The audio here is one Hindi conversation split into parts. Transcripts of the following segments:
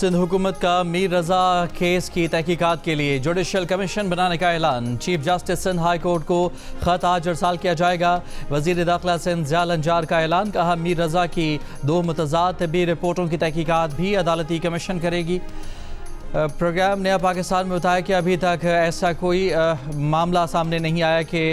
सिंध हुकूमत का मीर रजा केस की तहकीकात के लिए जुडिशल कमीशन बनाने का ऐलान। Chief justice Sindh high court को खत आज अरसाल किया जाएगा। वजीर दाखिला सिंध ज़िया लंजार का ऐलान। कहा मीर रजा की 2 मुतज़ाद तिब्बी रिपोर्टों की तहकीकात भी अदालती कमीशन करेगी। प्रोग्राम नया पाकिस्तान में बताया कि अभी तक ऐसा कोई मामला सामने नहीं आया कि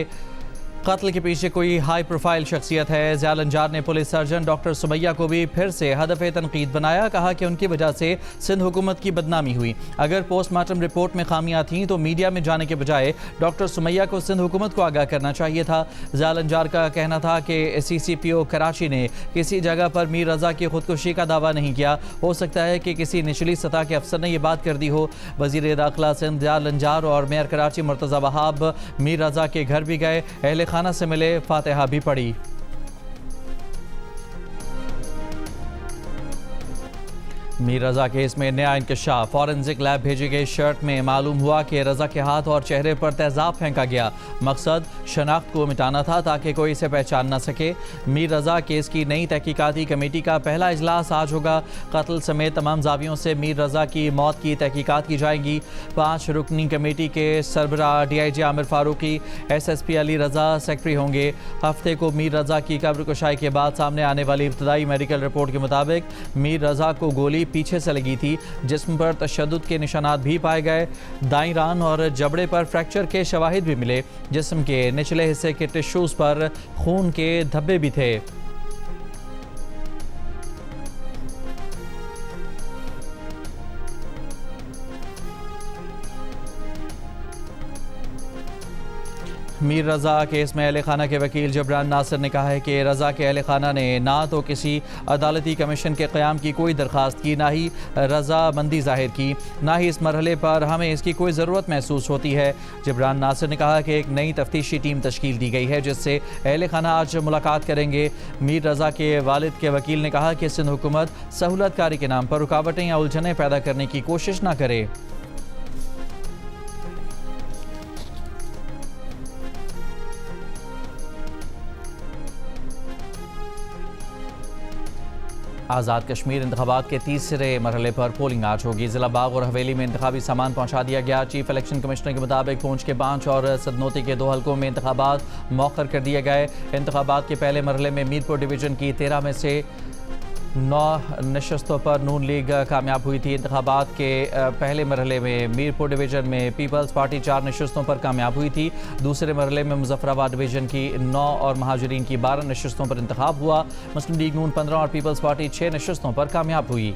कत्ल के पीछे कोई हाई प्रोफाइल शख्सियत है। ज़िया लंजार ने पुलिस सर्जन डॉक्टर सुमैया को भी फिर से हदफ़ तनकीद बनाया। कहा कि उनकी वजह से सिंध हुकूमत की बदनामी हुई। अगर पोस्टमार्टम रिपोर्ट में खामियां थीं तो मीडिया में जाने के बजाय डॉक्टर सुमैया को सिंध हुकूमत को आगाह करना चाहिए था। ज़िया लंजार का कहना था कि CCPO कराची ने किसी जगह पर मीर रजा की खुदकुशी का दावा नहीं किया। हो सकता है कि किसी निचली सतह के अफसर ने यह बात कर दी हो। वज़ीर दाखिला सिंध ज़िया लंजार और मेयर कराची मुर्तज़ा वहाब मीर रजा के घर भी गए, अहले खाना से मिले, फातिहा भी पढ़ी। मीर रजा केस में नया इंकशाफ। फॉरेंसिक लैब भेजी गई शर्ट में मालूम हुआ कि रजा के हाथ और चेहरे पर तेजाब फेंका गया। मकसद शनाख्त को मिटाना था ताकि कोई इसे पहचान न सके। मीर रजा केस की नई तहकीकाती कमेटी का पहला इजलास आज होगा। कत्ल समेत तमाम जावियों से मीर रजा की मौत की तहकीकात की जाएंगी। 5 रुकनी कमेटी के सरबरा DIG आमिर फारूकी, SSP अली रजा सेक्रेटरी होंगे। हफ्ते को मीर रजा की कब्र कुशाई के बाद सामने आने वाली इब्तदाई मेडिकल रिपोर्ट के मुताबिक मीर रजा को गोली पीछे से लगी थी। जिस्म पर तशद्दुद के निशानात भी पाए गए। दाईं रान और जबड़े पर फ्रैक्चर के शवाहिद भी मिले। जिस्म के निचले हिस्से के टिश्यूज पर खून के धब्बे भी थे। मीर रजा केस में अहले खाना के वकील जबरान नासिर ने कहा है कि रजा के अहले खाना ने ना तो किसी अदालती कमीशन के क़याम की कोई दरख्वास्त की, ना ही रजामंदी जाहिर की, ना ही इस मरहले पर हमें इसकी कोई ज़रूरत महसूस होती है। जबरान नासिर ने कहा कि एक नई तफ्तीशी टीम तश्कील दी गई है जिससे अहले खाना आज मुलाकात करेंगे। मीर रजा के वालिद के वकील ने कहा कि सिंध हुकूमत सहूलतकारी के नाम पर रुकावटें या उलझनें पैदा करने की कोशिश न करे। आज़ाद कश्मीर इंतखाबात के तीसरे मरहले पर पोलिंग आज होगी। ज़िला बाग और हवेली में इंतखाबी सामान पहुंचा दिया गया। चीफ इलेक्शन कमिश्नर के मुताबिक पूंछ के 5 और सदनोती के 2 हलकों में इंतखाबात मौखर कर दिए गए। इंतखाबात के पहले मरहले में मीरपुर डिवीज़न की 13 में से 9 नशस्तों पर नून लीग कामयाब हुई थी। इंतखाबात के पहले मरहले में मीरपुर डिवीज़न में पीपल्स पार्टी 4 नशस्तों पर कामयाब हुई थी। दूसरे मरहले में मुजफ्फराबाद डिवीज़न की 9 और महाजरीन की 12 नशस्तों पर इंतखाब हुआ। मुस्लिम लीग नून 15 और पीपल्स पार्टी 6 नशस्तों पर कामयाब हुई।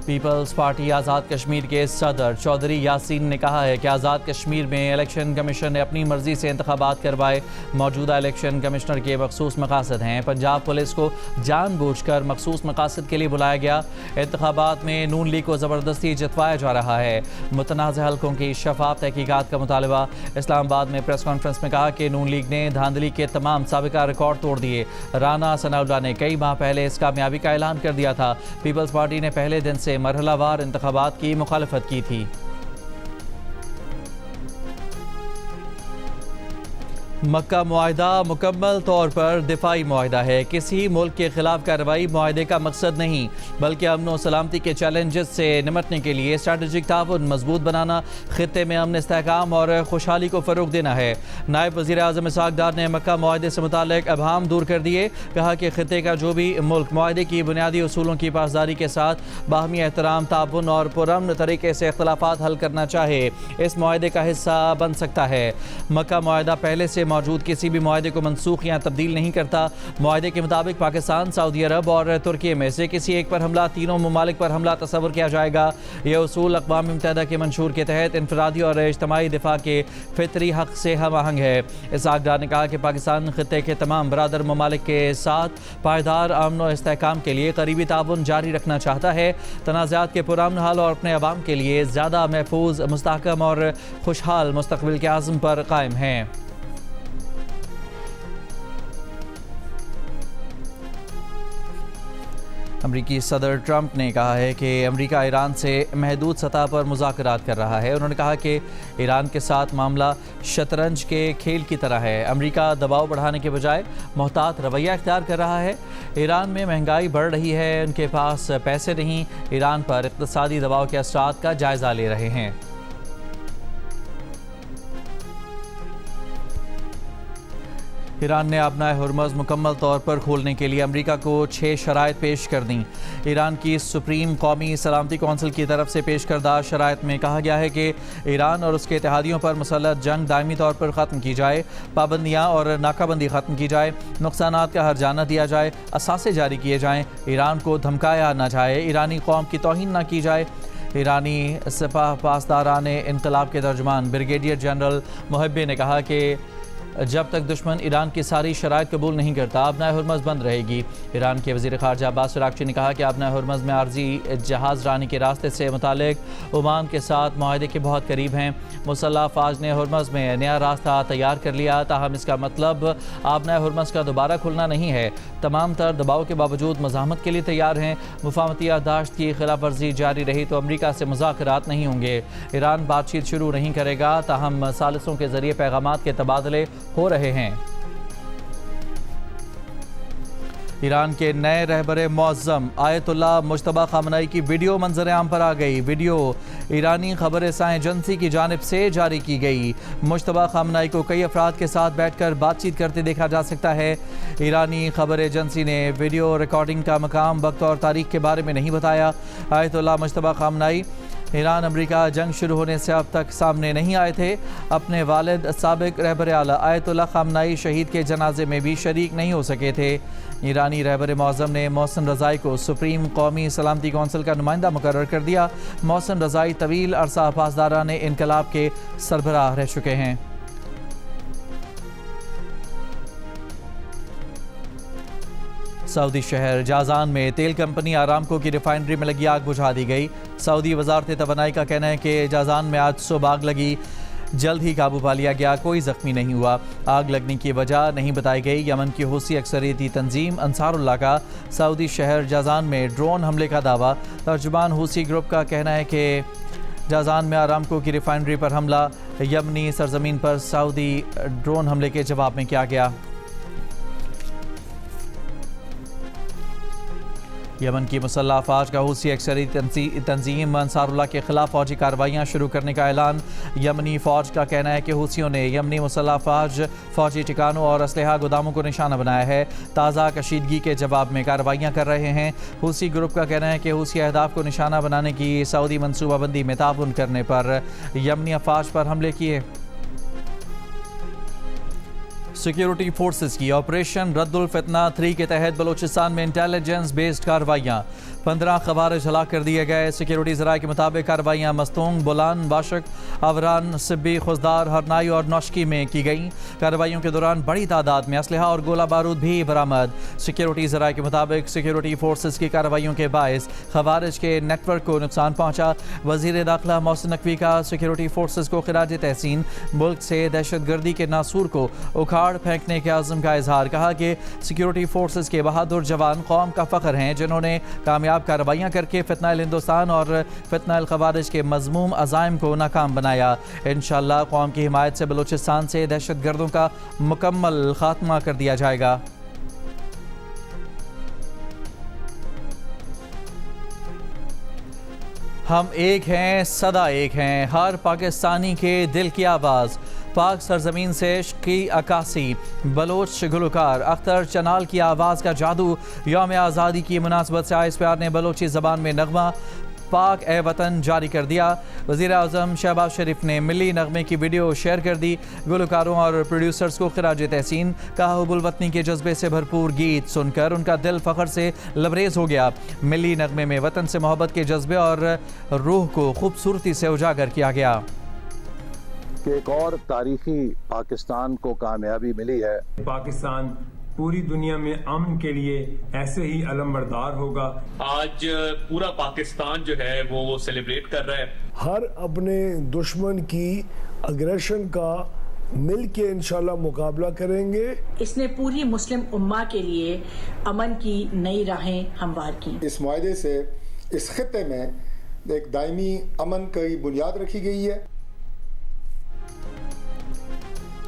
पीपल्स पार्टी आज़ाद कश्मीर के सदर चौधरी यासीन ने कहा है कि आज़ाद कश्मीर में इलेक्शन कमीशन ने अपनी मर्जी से इंतखाबात करवाए। मौजूदा इलेक्शन कमिश्नर के मखसूस मकासद हैं। पंजाब पुलिस को जानबूझकर मखसूस मकासद के लिए बुलाया गया। इंतखाबात में नून लीग को ज़बरदस्ती जितवाया जा रहा है। मुतनाज़ हल्कों की शफाफ तहकीकात का मुतालबा। इस्लामाबाद में प्रेस कॉन्फ्रेंस में कहा कि नून लीग ने धांधली के तमाम साबिका रिकॉर्ड तोड़ दिए। राना सनाउल्लाह ने कई माह पहले इस कामयाबी का ऐलान कर दिया था। पीपल्स पार्टी ने पहले दिन से मरहलावार इंतखाबात की मुखालफत की थी। मक्का मुआहिदा मुकम्मल तौर पर दिफाई मुआहिदा है। किसी मुल्क के खिलाफ कार्रवाई मुआहिदे का मकसद नहीं बल्कि अमन और सलामती के चैलेंजेस से निपटने के लिए स्ट्रेटेजिक ताउन मजबूत बनाना, खित्ते में अमन इस्तेहकाम और खुशहाली को फ़रोग देना है। नायब वज़ीर आज़म इसहाक़ डार ने मक्का मुआहिदे से मुताल्लिक़ अबहाम दूर कर दिए। कहा कि खित्ते का जो भी मुल्क मुआहिदे की बुनियादी उसूलों की पासदारी के साथ बाहमी एहतराम, ताउन और पुरअमन तरीके से इख्तिलाफ़ात हल करना चाहे इस मुआहिदे का हिस्सा बन सकता है। मक्का मुआहिदा पहले से मौजूद किसी भी मुआहिदे को मनसूख या तब्दील नहीं करता। मुआहिदे के मुताबिक पाकिस्तान, सऊदी अरब और तुर्की में से किसी एक पर हमला तीनों ममालिक पर हमला तस्वुर किया जाएगा। यह उसूल अक़वाम मुत्तहिदा के मंशूर के तहत इनफरादी और इज्तिमाई दिफा के फितरी हक़ से हम आहंग है। इसहाक़ डार ने कहा कि पाकिस्तान खित्ते के तमाम बरादर ममालिक के साथ पायदार अमन और इस्तेहकाम के लिए करीबी ताउन जारी रखना चाहता है। तनाज़ात के पुरअमन हल और अपने अवाम के लिए ज़्यादा महफूज, मुस्तहकम और खुशहाल मुस्तक़बिल के आज़म पर कायम हैं। अमरीकी सदर ट्रंप ने कहा है कि अमरीका ईरान से महदूद सतह पर मुज़ाकरात कर रहा है। उन्होंने कहा कि ईरान के साथ मामला शतरंज के खेल की तरह है। अमरीका दबाव बढ़ाने के बजाय मोहतात रवैया इख्तियार कर रहा है। ईरान में महंगाई बढ़ रही है, उनके पास पैसे नहीं, ईरान पर इक़्तिसादी दबाव के असरात का जायज़ा ले रहे हैं। ईरान ने अपना हुर्मुज़ मुकम्मल तौर पर खोलने के लिए अमरीका को 6 शराइत पेश कर दी। ईरान की सुप्रीम कौमी सलामती कौंसिल की तरफ से पेश करदा शराइत में कहा गया है कि ईरान और उसके इत्तेहादियों पर मुसल्लत जंग दायमी तौर पर ख़त्म की जाए, पाबंदियाँ और नाकाबंदी ख़त्म की जाए, नुकसानात का हर्जाना दिया जाए, असासे जारी किए जाएँ, ईरान को धमकाया न जाए, ईरानी कौम की तौहीन न की जाए। ईरानी सिपाह पासदारान इनकलाब के तर्जुमान ब्रिगेडियर जनरल मुहब्बे ने कहा कि जब तक दुश्मन ईरान की सारी शराइत कबूल नहीं करता अपना हुर्मुज़ बंद रहेगी। ईरान के वज़ीर ख़ारजा अब्बास अराग़ची ने कहा कि अपना हुर्मुज़ में आर्जी जहाज़ रानी के रास्ते से मुतालिक ओमान के साथ माहदे के बहुत करीब हैं। मुसल्लह फ़ौज ने हुर्मुज़ में नया रास्ता तैयार कर लिया, ताहम इसका मतलब अपना हुर्मुज़ का दोबारा खुलना नहीं है। तमाम तर दबाव के बावजूद मज़ाहमत के लिए तैयार हैं। मुफाहमती याददाश्त की खिलाफ वर्जी जारी रही तो अमरीका से मुज़ाकरात नहीं होंगे। ईरान बातचीत शुरू नहीं करेगा, ताहम सालिसों के ज़रिए पैगामात के तबादले हो रहे हैं। ईरान के नए रहबरे मुअज़्ज़म आयतुल्लाह मुज्तबा ख़ामनई की वीडियो मंजर आम पर आ गई। वीडियो ईरानी खबर रसां एजेंसी की जानिब से जारी की गई। मुज्तबा ख़ामनई को कई अफराद के साथ बैठकर बातचीत करते देखा जा सकता है। ईरानी खबर एजेंसी ने वीडियो रिकॉर्डिंग का मकाम, वक्त और तारीख के बारे में नहीं बताया। आयतुल्लाह मुज्तबा ख़ामनई ईरान अमरीका जंग शुरू होने से अब तक सामने नहीं आए थे। अपने वालिद साबिक रहबर आला आयतुल्लाह ख़ामनई शहीद के जनाजे में भी शरीक नहीं हो सके थे। ईरानी रहबर मुअज़्ज़म ने मोहसिन रज़ाई को सुप्रीम कौमी सलामती कौंसिल का नुमाइंदा मुकर्रर कर दिया। मोहसिन रज़ाई तवील अरसा पासदारान इनकलाब के सरबराह रह चुके हैं। सऊदी शहर जाज़ान में तेल कंपनी आरामको की रिफाइनरी में लगी आग बुझा दी गई। सऊदी वज़ारत तवानाई का कहना है कि जाज़ान में आज सुबह आग लगी, जल्द ही काबू पा लिया गया, कोई ज़ख्मी नहीं हुआ। आग लगने की वजह नहीं बताई गई। यमन की हूसी अक्सरियती तंजीम अंसारुल्लाह का सऊदी शहर जाज़ान में ड्रोन हमले का दावा। तर्जुमान हूसी ग्रुप का कहना है कि जाज़ान में आरामको की रिफाइनरी पर हमला यमनी सरजमीन पर सऊदी ड्रोन हमले के जवाब में किया गया। यमन की मुसल्लह अफ़वाज का हूसी अक्सरी तंजीम अंसारुल्लाह के खिलाफ फौजी कार्रवाइयाँ शुरू करने का ऐलान। यमनी फ़ौज का कहना है कि हूसियों ने यमनी मुसल्लह अफ़वाज फौजी ठिकानों और असलहा गोदामों को निशाना बनाया है। ताज़ा कशीदगी के जवाब में कार्रवाइयाँ कर रहे हैं। हूसी ग्रुप का कहना है कि हूसी अहदाफ को निशाना बनाने की सऊदी मनसूबाबंदी में ताउन करने पर यमनी अफ़वाज पर हमले किए। सिक्योरिटी फोर्सेस की ऑपरेशन रद्दुल फितना 3 के तहत बलूचिस्तान में इंटेलिजेंस बेस्ड कार्रवाइयाँ, 15 खवारिज हलाक कर दिए गए। सिक्योरिटी ज़राए के मुताबिक कार्रवाइयाँ मस्तूंग, बुलान, बाशक, अवरान, सिब्बी, खुजदार, हरनाई और नौशकी में की गई। कार्रवाइयों के दौरान बड़ी तादाद में असलहा और गोला बारूद भी बरामद। सिक्योरिटी ज़राए के मुताबिक सिक्योरिटी फोर्सेस की कार्रवाइयों के बायस खवारिज के नेटवर्क को नुकसान पहुँचा। वज़ीर दाखिला मोहसिन नकवी का सिक्योरिटी फोर्सेस को खिराज तहसीन, मुल्क से दहशत गर्दी के नासूर को उखाड़ फेंकने के आज़म का इजहार। कहा कि सिक्योरिटी फोर्सेस के बहादुर जवान कौम का फ़ख्र हैं, जिन्होंने कामयाब कार्रवाइयाँ करके फितना हिंदुस्तान और फितना खवारिज के मज़मूम अज़ाइम को नाकाम बनाया। इंशाअल्लाह कौम की हिमायत से बलूचिस्तान से दहशत गर्दों का मुकम्मल खात्मा कर दिया जाएगा। हम एक हैं, सदा एक हैं, हर पाकिस्तानी के दिल की आवाज़। पाक सरजमीन से की अक्कासी, बलोच गुलकार अख्तर चनाल की आवाज़ का जादू। यौम आज़ादी की मुनासबत से आइस प्यार ने बलोची ज़बान में नगमा पाक ए वतन जारी कर दिया। वज़ीर आज़म शहबाज शरीफ ने मिली नगमे की वीडियो शेयर कर दी। गुलकारों और प्रोड्यूसर्स को खिराज तहसीन। कहा हुब्बुल वतनी के जज्बे से भरपूर गीत सुनकर उनका दिल फ़ख्र से लबरेज हो गया। मिली नगमे में वतन से मोहब्बत के जज्बे और रूह को खूबसूरती से उजागर किया गया कि एक और तारीखी पाकिस्तान को कामयाबी मिली है। पाकिस्तान पूरी दुनिया में अमन के लिए ऐसे ही अलमबरदार होगा। आज पूरा पाकिस्तान जो है वो सेलिब्रेट कर रहा है। हर अपने दुश्मन की अग्रेशन का मिल के इंशाल्लाह मुकाबला करेंगे। इसने पूरी मुस्लिम उम्मा के लिए अमन की नई राहें हमवार की। इस मुआहदे से इस खित्ते में एक दायमी अमन की बुनियाद रखी गई है।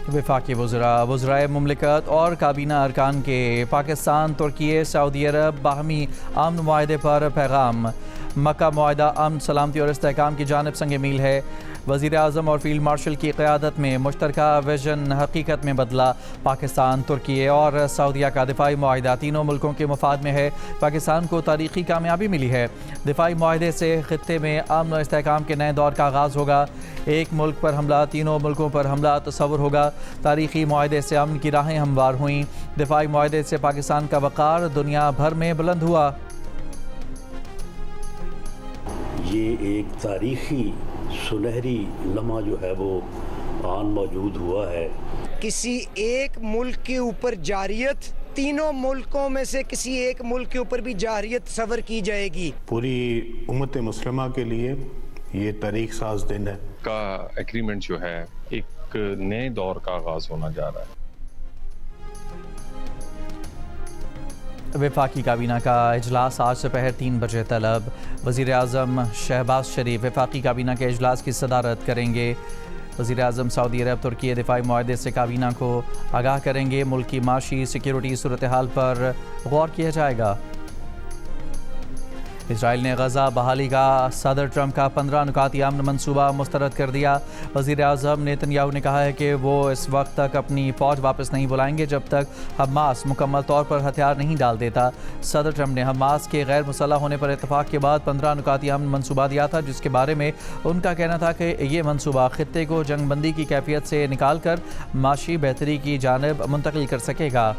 वफाकी वज़राए मुमलिकत और काबीना अरकान के पाकिस्तान, तुर्की, सऊदी अरब बाहमी अमन मुआहदे पर पैगाम। मक्का मुआहदा अमन, सलामती और इस्तेहकाम की जानिब संग मील है। वज़ीर आज़म और फील्ड मार्शल की क़यादत में मुश्तरका विजन हकीकत में बदला। पाकिस्तान, तुर्की और सऊदीया का दिफाई मुआहदा तीनों मुल्कों के मुफाद में है। पाकिस्तान को तारीख़ी कामयाबी मिली है। दिफाई मुआहदे से ख़ित्ते में अमन और इस्तेहकाम के नए दौर का आगाज़ होगा। एक मुल्क पर हमला, तीनों मुल्कों पर हमला तस्वुर होगा। तारीख़ी मुआहदे से अमन की राहें हमवार हुईं। दिफाई मुआहदे से पाकिस्तान का वक़ार दुनिया भर में बुलंद हुआ। ये एक तारीख़ी सुनहरी लम्हा जो है वो आन मौजूद हुआ है। किसी एक मुल्क के ऊपर जारियत, तीनों मुल्कों में से किसी एक मुल्क के ऊपर भी जारियत सवर की जाएगी। पूरी उम्मत मुस्लिमा के लिए ये तारीख साज दिन है का एग्रीमेंट जो है एक नए दौर का आगाज होना जा रहा है। वफाकी काबीना का इजलास आज दोपहर 3 बजे तलब। वज़ीर आज़म शहबाज शरीफ वफाकी काबीना के इजलास की सदारत करेंगे। वज़ीर आज़म सऊदी अरब, तुर्की दिफाई मुआहदे से काबीना को आगाह करेंगे। मुल्क की माशी सिक्योरिटी सूरत हाल पर गौर किया जाएगा। इसराइल ने गज़ा बहाली का सदर ट्रंप का 15 नुकाती अमन मनसूबा मुस्तरद कर दिया। वज़ीर आज़म नेतन्याहू ने कहा है कि वो इस वक्त तक अपनी फ़ौज वापस नहीं बुलाएंगे जब तक हमास मुकम्मल तौर पर हथियार नहीं डाल देता। सदर ट्रंप ने हमास के गैर मुसल्लह होने पर इत्तफाक के बाद 15 नुकाती अमन मनसूबा दिया था, जिसके बारे में उनका कहना था कि ये मनसूबा खित्ते को जंगबंदी की कैफियत से निकाल कर माशी बेहतरी की जानिब मुंतकिल कर सकेगा।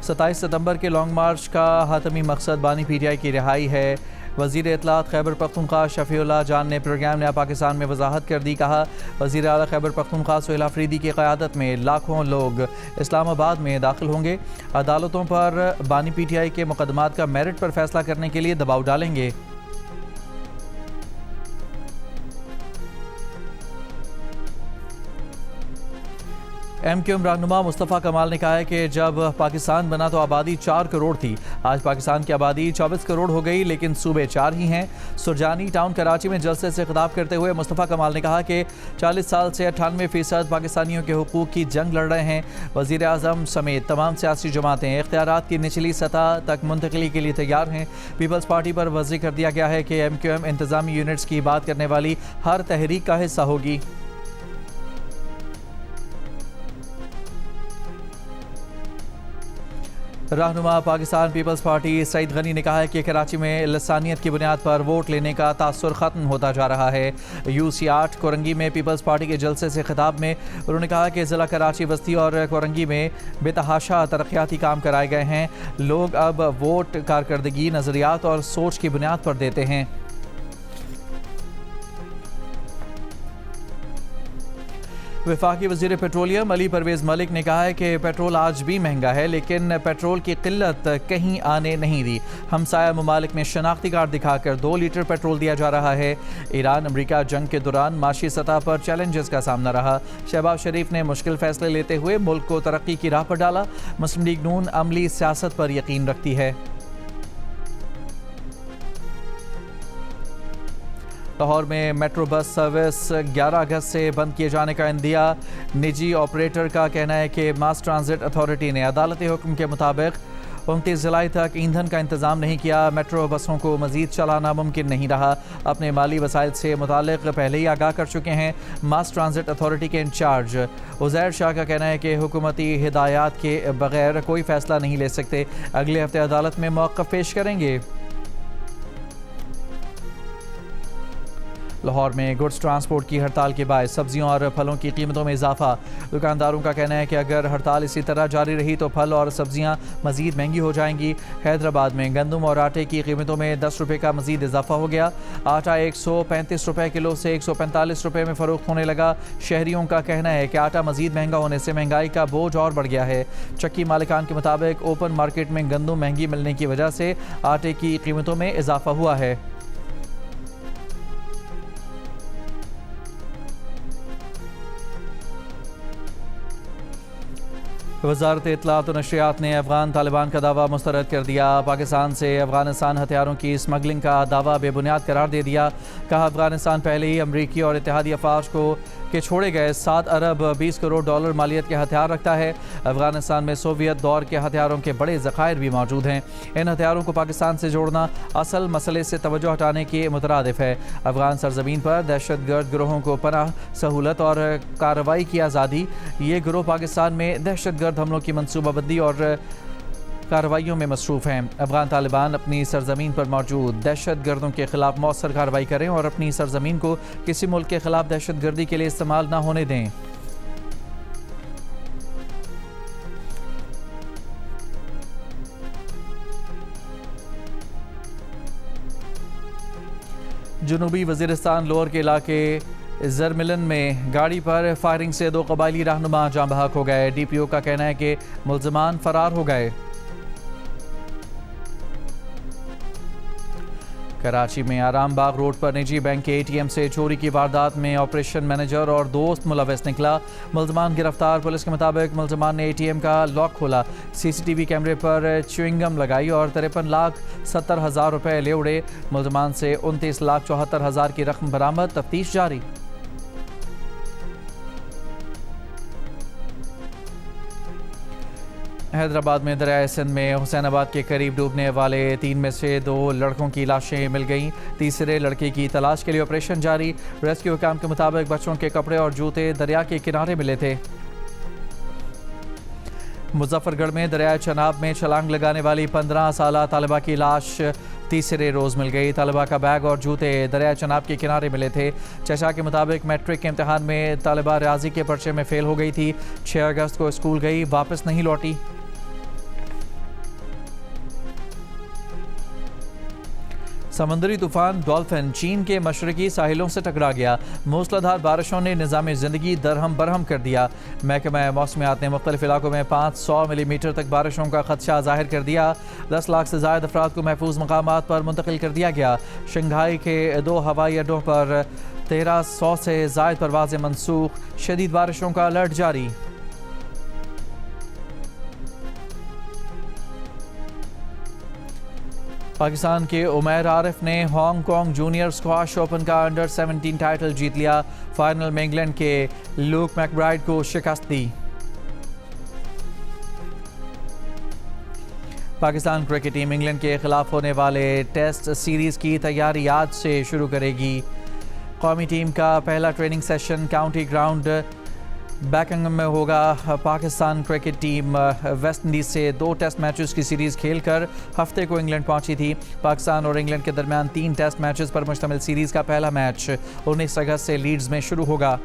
27 सितंबर के लॉन्ग मार्च का हातमी मकसद बानी PTI की रिहाई है। वज़ीर इत्तलात खैबर पख्तूनख्वा शफ़ीउल्लाह जान ने प्रोग्राम नया पाकिस्तान में वजाहत कर दी। कहा, वज़ीर आला खैबर पख्तूनख्वा सुहेल अफरीदी की क़यादत में लाखों लोग इस्लामाबाद में दाखिल होंगे। अदालतों पर बानी PTI के मुकदमात का मेरिट पर फैसला करने के लिए दबाव डालेंगे। MQM रहनुमा मुस्तफ़ा कमाल ने कहा है कि जब पाकिस्तान बना तो आबादी 4 करोड़ थी। आज पाकिस्तान की आबादी 24 करोड़ हो गई, लेकिन सूबे 4 ही हैं। सुरजानी टाउन कराची में जलसे से खिताब करते हुए मुस्तफ़ा कमाल ने कहा कि 40 साल से 98% पाकिस्तानियों के हुकूक की जंग लड़ रहे हैं। वज़ीर आज़म समेत तमाम सियासी जमातें इख्तियारात की निचली सतह तक मुंतकली के लिए तैयार हैं। पीपल्स पार्टी पर वाज़ेह कर दिया गया है कि MQM इंतज़ामी यूनिट्स की बात करने वाली हर तहरीक का हिस्सा होगी। रहनुमा पाकिस्तान पीपल्स पार्टी सईद गनी ने कहा है कि कराची में लसानियत की बुनियाद पर वोट लेने का तासुर ख़त्म होता जा रहा है। UC 8 कोरंगी में पीपल्स पार्टी के जलसे से खिताब में उन्होंने कहा कि ज़िला कराची, बस्ती और कोरंगी में बेतहाशा तरक्याती काम कराए गए हैं। लोग अब वोट कारकर्दगी, नज़रियात और सोच की बुनियाद पर देते हैं। वफाकी वज़ीर पेट्रोलियम अली परवेज़ मलिक ने कहा है कि पेट्रोल आज भी महंगा है, लेकिन पेट्रोल की किल्लत कहीं आने नहीं दी। हमसाया ममालिक में शनाख्ती कार्ड दिखाकर 2 लीटर पेट्रोल दिया जा रहा है। ईरान अमरीका जंग के दौरान माशी सतह पर चैलेंजेस का सामना रहा। शहबाज शरीफ ने मुश्किल फैसले लेते हुए मुल्क को तरक्की की राह पर डाला। मुस्लिम लीग नून अमली सियासत पर यकीन रखती है। लाहौर में मेट्रो बस सर्विस 11 अगस्त से बंद किए जाने का इंदिया। निजी ऑपरेटर का कहना है कि मास ट्रांजिट अथॉरिटी ने अदालती हुक्म के मुताबिक 29 जुलाई तक ईंधन का इंतज़ाम नहीं किया। मेट्रो बसों को मज़ीद चलाना मुमकिन नहीं रहा। अपने माली वसाइल से मुतालिक पहले ही आगाह कर चुके हैं। मास ट्रांजिट अथॉरिटी के इंचार्ज उज़ैर शाह का कहना है कि हुकूमती हिदायत के बगैर कोई फ़ैसला नहीं ले सकते। अगले हफ्ते अदालत में मौक़िफ़ पेश करेंगे। लाहौर में गुड्स ट्रांसपोर्ट की हड़ताल के बाद सब्जियों और फलों की कीमतों में इजाफा। दुकानदारों का कहना है कि अगर हड़ताल इसी तरह जारी रही तो फल और सब्जियां मज़ीद महंगी हो जाएंगी। हैदराबाद में गंदम और आटे की कीमतों में 10 रुपये का मज़ीद इजाफा हो गया। आटा 135 रुपये किलो से 145 रुपये में फ़रोख्त होने लगा। शहरियों का कहना है कि आटा मज़ीद महंगा होने से महंगाई का बोझ और बढ़ गया है। चक्की मालिकान के मुताबिक ओपन मार्केट में गंदम महंगी मिलने की वजह से आटे की कीमतों में इजाफा हुआ है। वजारत इत्तलात और नशरियात ने अफगान तालिबान का दावा मुस्तरद कर दिया। पाकिस्तान से अफगानिस्तान हथियारों की स्मगलिंग का दावा बेबुनियाद करार दे दिया। कहा अफगानिस्तान पहले ही अमरीकी और इत्तेहादी अफवाज के छोड़े गए 7 अरब 20 करोड़ डॉलर मालियत के हथियार रखता है। अफगानिस्तान में सोवियत दौर के हथियारों के बड़े ज़खायर भी मौजूद हैं। इन हथियारों को पाकिस्तान से जोड़ना असल मसले से तवज्जो हटाने के मुतरादिफ है। अफगान सरजमीन पर दहशतगर्द गिरोहों को पनाह, सहूलत और कार्रवाई की आज़ादी। ये गिरोह पाकिस्तान में दहशतगर्द हमलों की मनसूबाबंदी और कार्रवाइयों में मसरूफ़ हैं। अफगान तालिबान अपनी सरजमीन पर मौजूद दहशतगर्दों के खिलाफ मौसर कार्रवाई करें और अपनी सरजमीन को किसी मुल्क के खिलाफ दहशतगर्दी के लिए इस्तेमाल न होने दें। जनूबी वज़ीरिस्तान लोअर के इलाके ज़रमिलन में गाड़ी पर फायरिंग से 2 कबायली रहनुमा जाँ बहक हो गए। DPO का कहना है कि मुल्ज़िमान फरार हो गए। कराची में आराम बाग रोड पर निजी बैंक के ATM से चोरी की वारदात में ऑपरेशन मैनेजर और दोस्त मुलविस निकला। मुल्ज़िमान गिरफ्तार। पुलिस के मुताबिक मुल्ज़िमान ने ATM का लॉक खोला, CCTV कैमरे पर च्युइंगम लगाई और 53,70,000 रुपये ले उड़े। मुल्ज़िमान से 29,74,000 की रकम बरामद। तफ्तीश जारी। हैदराबाद में दरियाए सिंध में हुसैनाबाद के करीब डूबने वाले 3 में से 2 लड़कों की लाशें मिल गईं। तीसरे लड़के की तलाश के लिए ऑपरेशन जारी। रेस्क्यू हुकाम के मुताबिक बच्चों के कपड़े और जूते दरिया के किनारे मिले थे। मुजफ्फरगढ़ में दरियाए चनाब में छलांग लगाने वाली 15 साला तालिबा की लाश तीसरे रोज़ मिल गई। तालिबा का बैग और जूते दरियाए चनाब के किनारे मिले थे। चचा के मुताबिक मैट्रिक के इम्तहान में तालिबा रियाजी के पर्चे में फ़ेल हो गई थी। 6 अगस्त को स्कूल गई, वापस नहीं लौटी। समंदरी तूफान डॉल्फिन चीन के मशरकी साहिलों से टकरा गया। मूसलाधार बारिशों ने निज़ाम ज़िंदगी दरहम बरहम कर दिया। महकमा मौसमियात ने मुख्तलिफ इलाकों में 500 मिलीमीटर तक बारिशों का खदशा जाहिर कर दिया। 10 लाख से ज़ायद अफराद को महफूज मकामात पर मुंतकिल कर दिया गया। शंघाई के 2 हवाई अड्डों पर 1300 से ज़ायद परवाज़ें मनसूख। शदीद बारिशों का अलर्ट जारी। पाकिस्तान के उमैर आरिफ ने हांगकांग जूनियर स्क्वाश ओपन का अंडर 17 टाइटल जीत लिया। फाइनल में इंग्लैंड के लूक मैकब्राइड को शिकस्त दी। पाकिस्तान क्रिकेट टीम इंग्लैंड के खिलाफ होने वाले टेस्ट सीरीज़ की तैयारी आज से शुरू करेगी। कौमी टीम का पहला ट्रेनिंग सेशन काउंटी ग्राउंड बैकिंगम में होगा। Pakistan cricket team West Indies से 2 टेस्ट मैचेस की सीरीज़ खेलकर हफ्ते को इंग्लैंड पहुंची थी। पाकिस्तान और इंग्लैंड के दरमियान 3 टेस्ट मैचेस पर मुश्तमिल सीरीज़ का पहला मैच 19 अगस्त से लीड्स में शुरू होगा।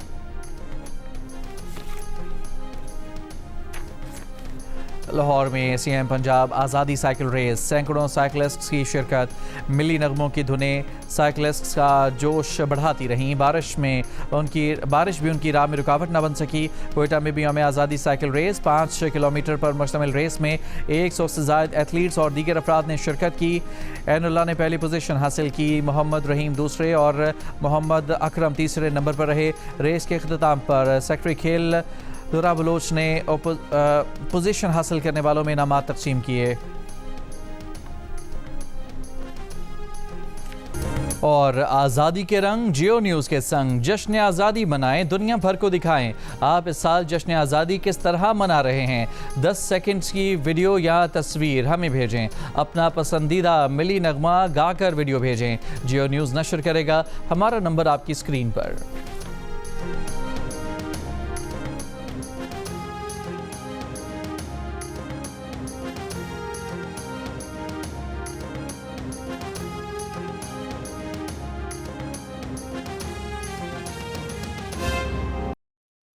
लाहौर में CM पंजाब आज़ादी साइकिल रेस, सैकड़ों साइकिलिस्ट्स की शिरकत। मिली नगमों की धुनें साइकिलिस्ट्स का जोश बढ़ाती रहीं। बारिश भी उनकी राह में रुकावट न बन सकी। कोयटा में भी यौम आज़ादी साइकिल रेस 5 किलोमीटर पर मुश्तमिल रेस में 100 से ज़ायद एथलीट्स और दीगर अफराद ने शिरकत की। ऐनुल्लाह ने पहली पोजीशन हासिल की, मोहम्मद रहीम दूसरे और मोहम्मद अकरम तीसरे नंबर पर रहे। रेस के अख्ताम पर सेक्रेटरी खेल दुरा बलोच ने पोजीशन हासिल करने वालों में इनामात तकसीम किए। और आज़ादी के रंग जियो न्यूज़ के संग जश्न आज़ादी मनाएं, दुनिया भर को दिखाएं। आप इस साल जश्न आज़ादी किस तरह मना रहे हैं? 10 सेकंड्स की वीडियो या तस्वीर हमें भेजें। अपना पसंदीदा मिली नगमा गाकर वीडियो भेजें। जियो न्यूज़ नशर करेगा। हमारा नंबर आपकी स्क्रीन पर।